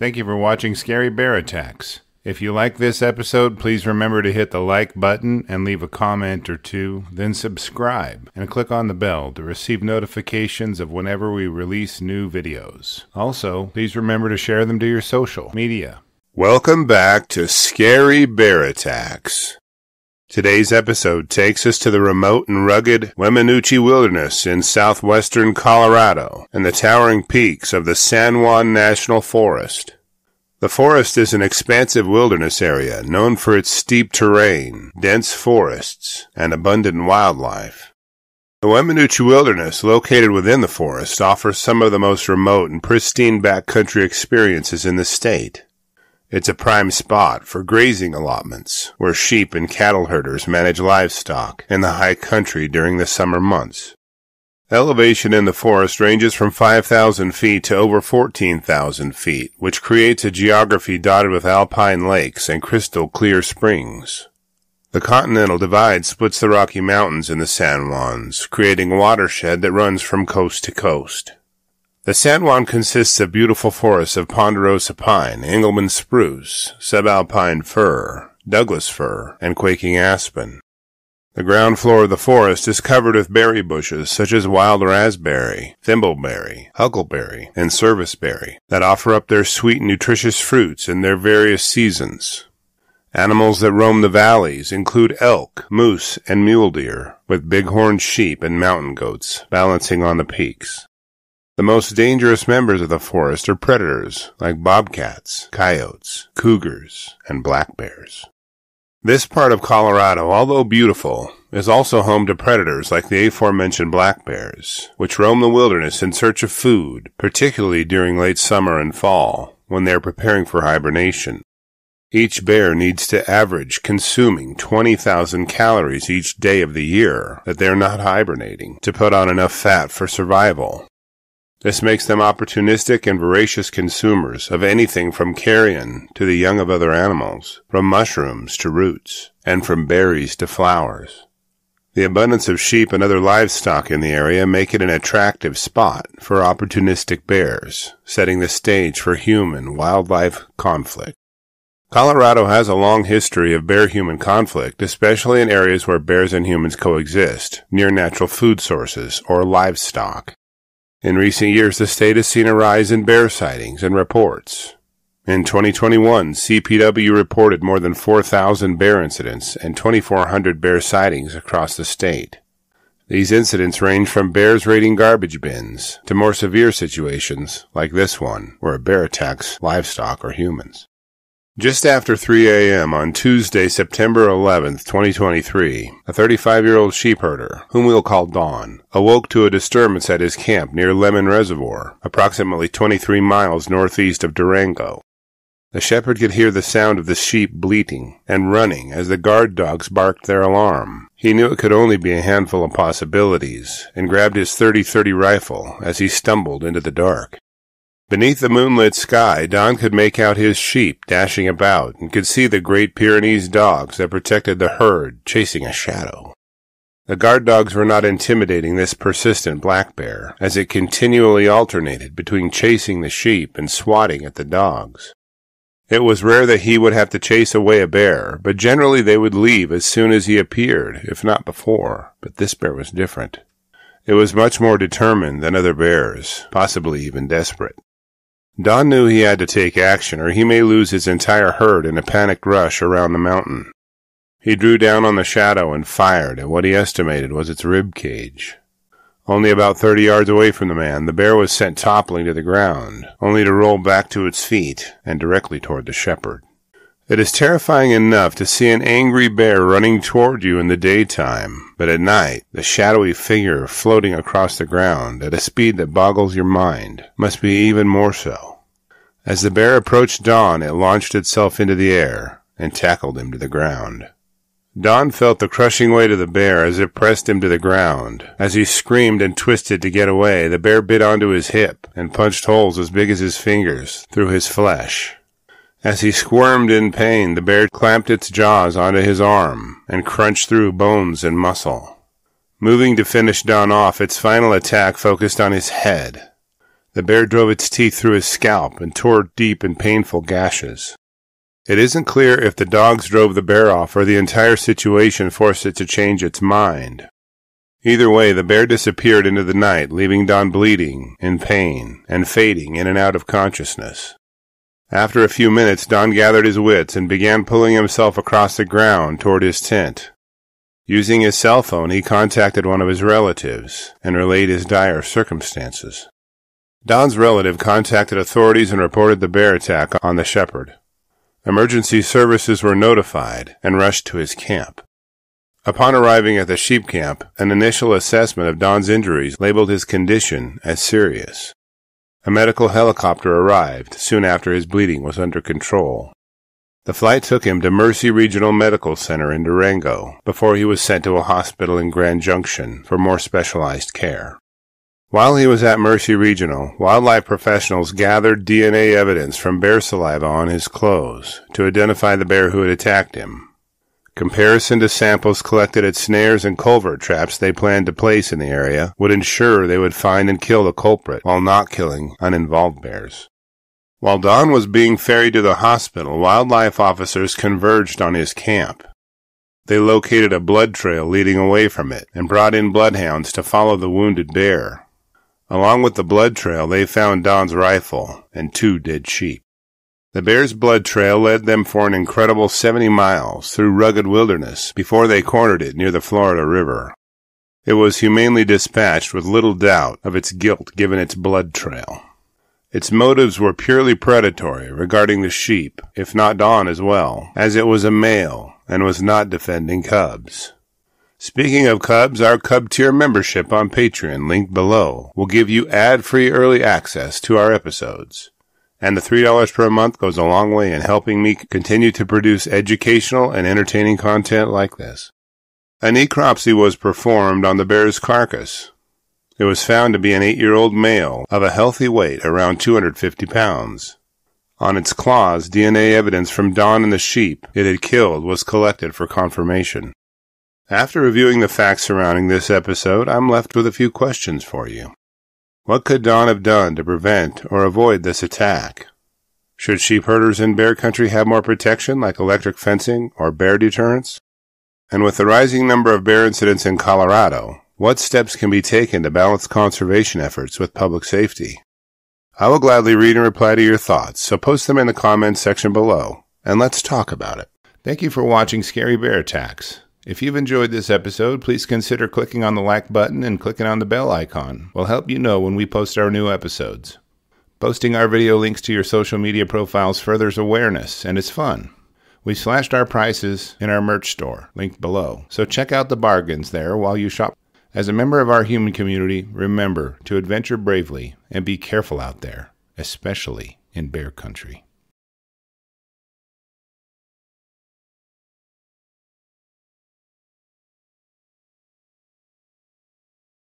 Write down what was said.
Thank you for watching Scary Bear Attacks. If you like this episode, please remember to hit the like button and leave a comment or two, then subscribe and click on the bell to receive notifications of whenever we release new videos. Also, please remember to share them to your social media. Welcome back to Scary Bear Attacks. Today's episode takes us to the remote and rugged Weminuche Wilderness in southwestern Colorado and the towering peaks of the San Juan National Forest. The forest is an expansive wilderness area known for its steep terrain, dense forests, and abundant wildlife. The Weminuche Wilderness, located within the forest, offers some of the most remote and pristine backcountry experiences in the state. It's a prime spot for grazing allotments, where sheep and cattle herders manage livestock in the high country during the summer months. Elevation in the forest ranges from 5,000 feet to over 14,000 feet, which creates a geography dotted with alpine lakes and crystal clear springs. The Continental Divide splits the Rocky Mountains in the San Juans, creating a watershed that runs from coast to coast. The San Juan consists of beautiful forests of ponderosa pine, Engelmann spruce, subalpine fir, Douglas fir, and quaking aspen. The ground floor of the forest is covered with berry bushes such as wild raspberry, thimbleberry, huckleberry, and serviceberry that offer up their sweet and nutritious fruits in their various seasons. Animals that roam the valleys include elk, moose, and mule deer, with bighorn sheep and mountain goats balancing on the peaks. The most dangerous members of the forest are predators like bobcats, coyotes, cougars, and black bears. This part of Colorado, although beautiful, is also home to predators like the aforementioned black bears, which roam the wilderness in search of food, particularly during late summer and fall, when they are preparing for hibernation. Each bear needs to average consuming 20,000 calories each day of the year that they are not hibernating to put on enough fat for survival. This makes them opportunistic and voracious consumers of anything from carrion to the young of other animals, from mushrooms to roots, and from berries to flowers. The abundance of sheep and other livestock in the area make it an attractive spot for opportunistic bears, setting the stage for human-wildlife conflict. Colorado has a long history of bear-human conflict, especially in areas where bears and humans coexist, near natural food sources or livestock. In recent years, the state has seen a rise in bear sightings and reports. In 2021, CPW reported more than 4,000 bear incidents and 2,400 bear sightings across the state. These incidents range from bears raiding garbage bins to more severe situations like this one, where a bear attacks livestock or humans. Just after 3 a.m. on Tuesday, September 11th, 2023, a 35-year-old sheep herder, whom we'll call Don, awoke to a disturbance at his camp near Lemon Reservoir, approximately 23 miles northeast of Durango. The shepherd could hear the sound of the sheep bleating and running as the guard dogs barked their alarm. He knew it could only be a handful of possibilities, and grabbed his .30-30 rifle as he stumbled into the dark. Beneath the moonlit sky, Don could make out his sheep dashing about and could see the Great Pyrenees dogs that protected the herd chasing a shadow. The guard dogs were not intimidating this persistent black bear, as it continually alternated between chasing the sheep and swatting at the dogs. It was rare that he would have to chase away a bear, but generally they would leave as soon as he appeared, if not before, but this bear was different. It was much more determined than other bears, possibly even desperate. Don knew he had to take action, or he may lose his entire herd in a panicked rush around the mountain. He drew down on the shadow and fired at what he estimated was its rib cage. Only about 30 yards away from the man, the bear was sent toppling to the ground, only to roll back to its feet and directly toward the shepherd. It is terrifying enough to see an angry bear running toward you in the daytime, but at night, the shadowy figure floating across the ground at a speed that boggles your mind must be even more so. As the bear approached Don, it launched itself into the air and tackled him to the ground. Don felt the crushing weight of the bear as it pressed him to the ground. As he screamed and twisted to get away, the bear bit onto his hip and punched holes as big as his fingers through his flesh. As he squirmed in pain, the bear clamped its jaws onto his arm and crunched through bones and muscle. Moving to finish Don off, its final attack focused on his head. The bear drove its teeth through his scalp and tore deep and painful gashes. It isn't clear if the dogs drove the bear off or the entire situation forced it to change its mind. Either way, the bear disappeared into the night, leaving Don bleeding, in pain, and fading in and out of consciousness. After a few minutes, Don gathered his wits and began pulling himself across the ground toward his tent. Using his cell phone, he contacted one of his relatives and relayed his dire circumstances. Don's relative contacted authorities and reported the bear attack on the shepherd. Emergency services were notified and rushed to his camp. Upon arriving at the sheep camp, an initial assessment of Don's injuries labeled his condition as serious. A medical helicopter arrived soon after his bleeding was under control. The flight took him to Mercy Regional Medical Center in Durango before he was sent to a hospital in Grand Junction for more specialized care. While he was at Mercy Regional, wildlife professionals gathered DNA evidence from bear saliva on his clothes to identify the bear who had attacked him. Comparison to samples collected at snares and culvert traps they planned to place in the area would ensure they would find and kill the culprit while not killing uninvolved bears. While Don was being ferried to the hospital, wildlife officers converged on his camp. They located a blood trail leading away from it and brought in bloodhounds to follow the wounded bear. Along with the blood trail, they found Don's rifle and 2 dead sheep. The bear's blood trail led them for an incredible 70 miles through rugged wilderness before they cornered it near the Florida River. It was humanely dispatched with little doubt of its guilt given its blood trail. Its motives were purely predatory regarding the sheep, if not Don as well, as it was a male and was not defending cubs. Speaking of cubs, our Cub Tier membership on Patreon, linked below, will give you ad-free early access to our episodes. And the $3 per month goes a long way in helping me continue to produce educational and entertaining content like this. A necropsy was performed on the bear's carcass. It was found to be an 8-year-old male of a healthy weight, around 250 pounds. On its claws, DNA evidence from Don and the sheep it had killed was collected for confirmation. After reviewing the facts surrounding this episode, I'm left with a few questions for you. What could Don have done to prevent or avoid this attack? Should sheep herders in bear country have more protection like electric fencing or bear deterrence? And with the rising number of bear incidents in Colorado, what steps can be taken to balance conservation efforts with public safety? I will gladly read and reply to your thoughts, so post them in the comments section below, and let's talk about it. Thank you for watching Scary Bear Attacks. If you've enjoyed this episode, please consider clicking on the like button and clicking on the bell icon. We'll help you know when we post our new episodes. Posting our video links to your social media profiles furthers awareness, and it's fun. We slashed our prices in our merch store, linked below, so check out the bargains there while you shop. As a member of our human community, remember to adventure bravely and be careful out there, especially in bear country.